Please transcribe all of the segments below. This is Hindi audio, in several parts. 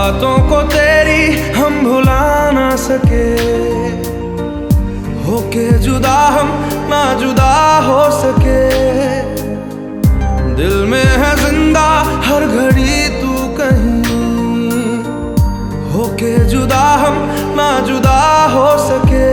बातों को तेरी हम भुला ना सके, होके जुदा हम ना जुदा हो सके। दिल में है जिंदा हर घड़ी तू कहीं, होके जुदा हम ना जुदा हो सके।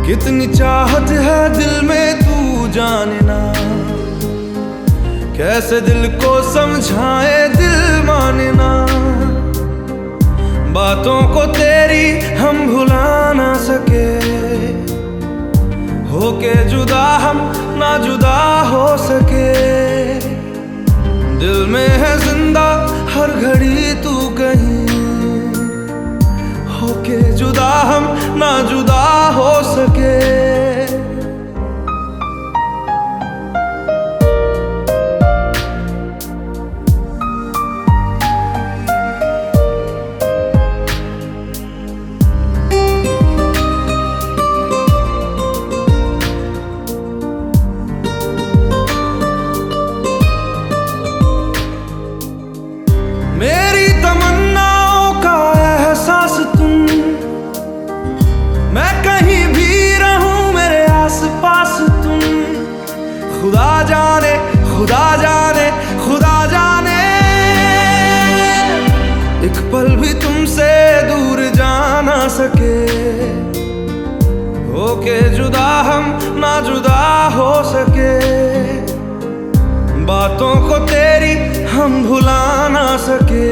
कितनी चाहत है दिल में तू जाने ना, कैसे दिल को समझाए दिल माने ना। बातों को तेरी हम भुला ना सके, होके जुदा हम ना जुदा हो सके। दिल में है जिंदा हर घड़ी तू कहीं, होके जुदा हम ना जुदा हो सके। मेरी तमन्नाओं का एहसास तुम, मैं कहीं भी रहूं मेरे आस पास तुम। खुदा जाने खुदा जाने खुदा जाने, एक पल भी तुमसे दूर जा ना सके, होके जुदा हम ना जुदा हो सके। बातों को तेरी हम भुला ना सके,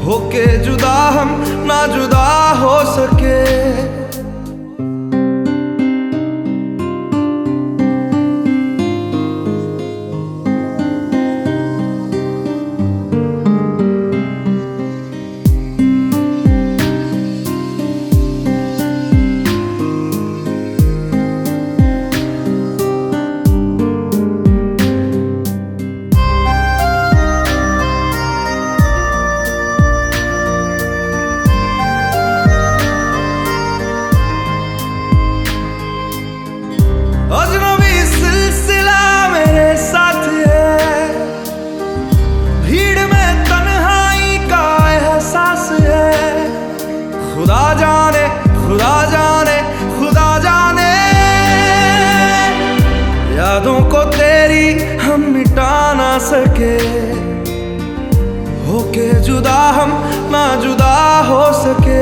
होके जुदा हम ना जुदा हो सके। अजनबी सिलसिला मेरे साथ है, भीड़ में तन्हाई का एहसास है। खुदा जाने खुदा जाने खुदा जाने, यादों को तेरी हम मिटा ना सके, होके जुदा हम ना जुदा हो सके।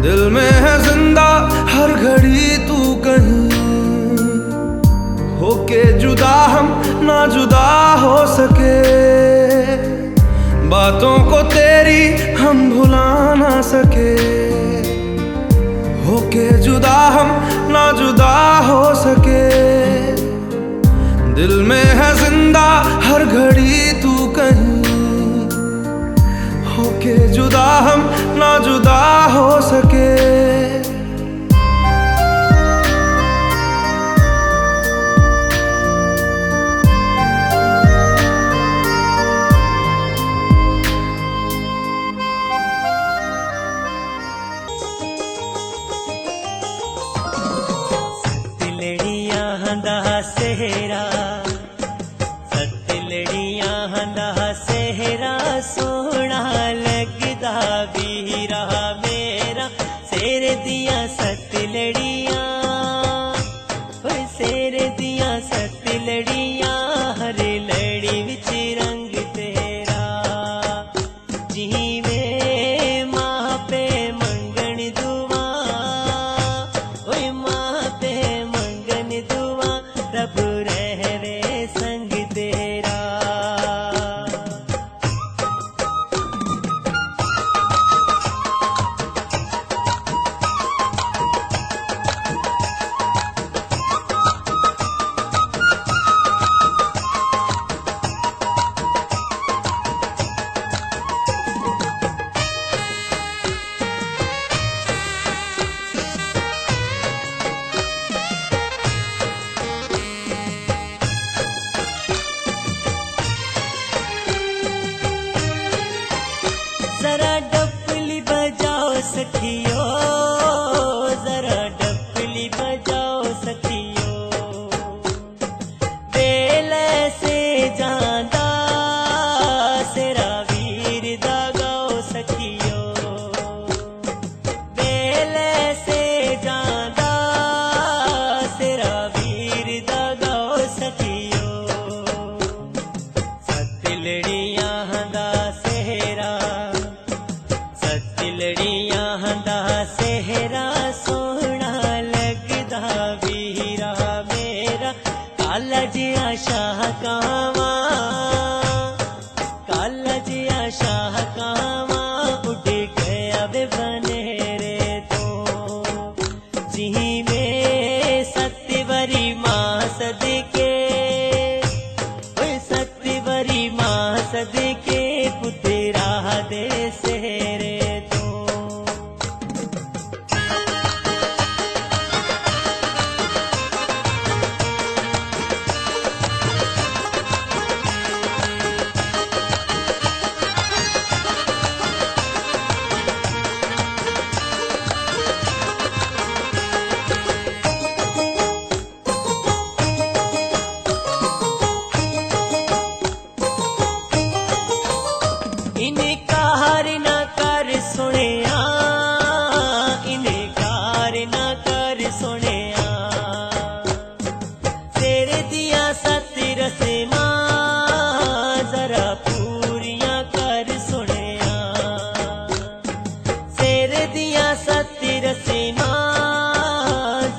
दिल में है जिंदा हर घड़ी तू कहीं, होके जुदा हम ना जुदा हो सके। बातों को तेरी हम भुला ना सके, होके जुदा हम ना जुदा हो सके। दिल में है जिंदा हर घड़ी तू कहीं, होके जुदा हम ना जुदा हो सके। सेहरा सतलड़ियां दा सेहरा, सोहना लगदा वीरा मेरा। शेर दियां सतलड़ियां, ओए शेर दियां सतलड़ियां, हर लड़ी विच रंग तेरा। जिवें मां पे मंगण दुआ, ओए मां पे मंगन दुआ, रब रहवे संग तेरा। कावा काला जिया शाह कावा उड़ गया वे बनेरे तो जीवे सत्यवरी माँ सदके सत्यवरी माँ सदके पुतरा दे सेरे तो इनकार न कर सुनिया इनकार न कर सुनिया तेरे दिया सत्य रस्मा जरा पूरियां कर सुनिया तेरे दिया सत्य रस्मा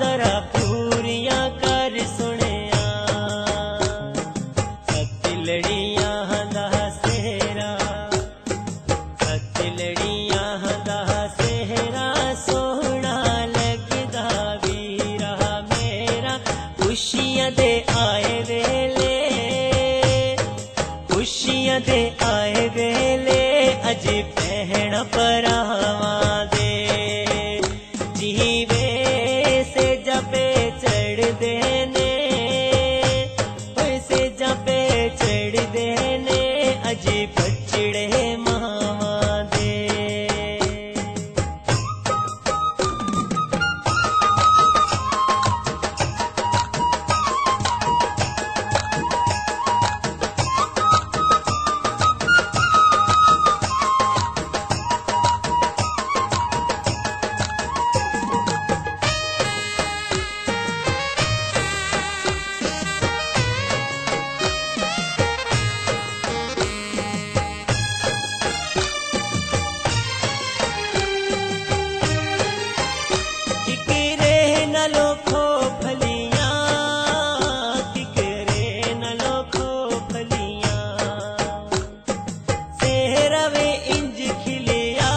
जरा पूरियां कर सुनिया सत्य लड़ियां दा सेरा लड़ियां दा सेहरा सोहना लगदा वीरा मेरा खुशियां दे आए वेले खुशियां दे आए वेले अज भैण भरावां दे जीवे से जपे चढ़दे ने से जपे चढ़दे ने अज बचड़े मावां दे किकरे न लोखो फलियां किकरे न लोखो फलियां सेहरावे इंज खिलिया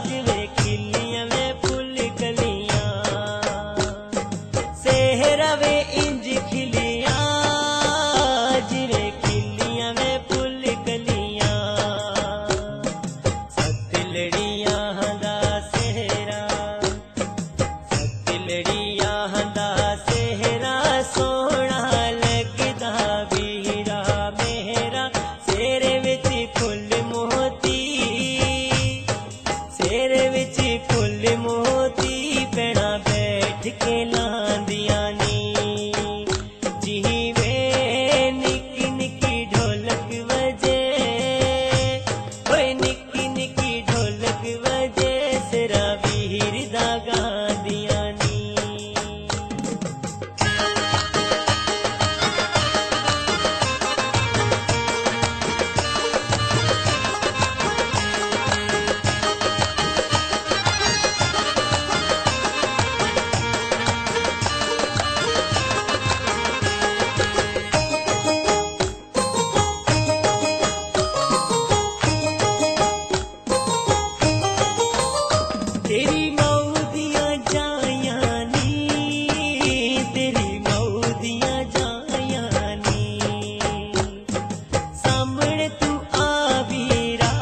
जिवे खिलियां में फूल कलियां सेहरावे इंज खिलिया जिवे खिलियां में फूल कलियां सत लड़ियां दा सेहरा लड़ियां दा सेहरा सोहना लगदा वीरा मेरा सेरे विच फुल मोती सेरे विच फुल मोती पैणा बैठ के लांदियां नी जीवे निक्की निक्की ढोलक वजे ओए निक्की निक्की ढोलक वजे सिरा वीर दा गांदियां नी तेरी मऊदियां जायां नी तेरी मऊदियां जायां नी सामने तू आ वीरा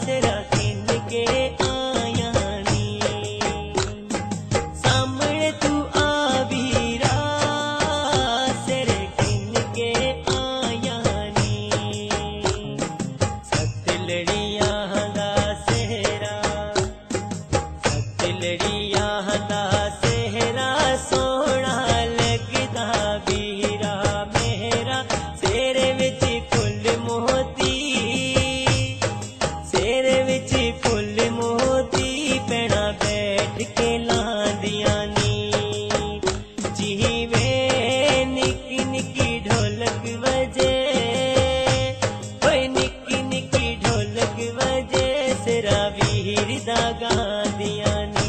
सिरा किन के आया नी सामने तू आ वीरा सिर किन के आया नी सत लड़ियां दा सेहरा लड़ियां दा सेहरा सोहना लगदा वीरा मेरा सेरे विच फुल मोती सेरे विच फुल मोती पैणा बैठ के लांदियां नी जीवे निक्की निक्की ढोलक वजे ओए निक्की निक्की ढोलक वजे सिरा वीर दा गांदियां नी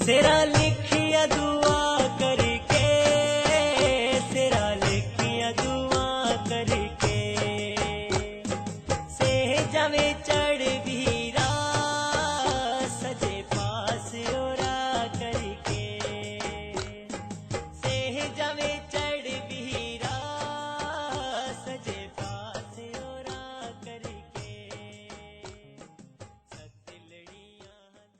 तेरा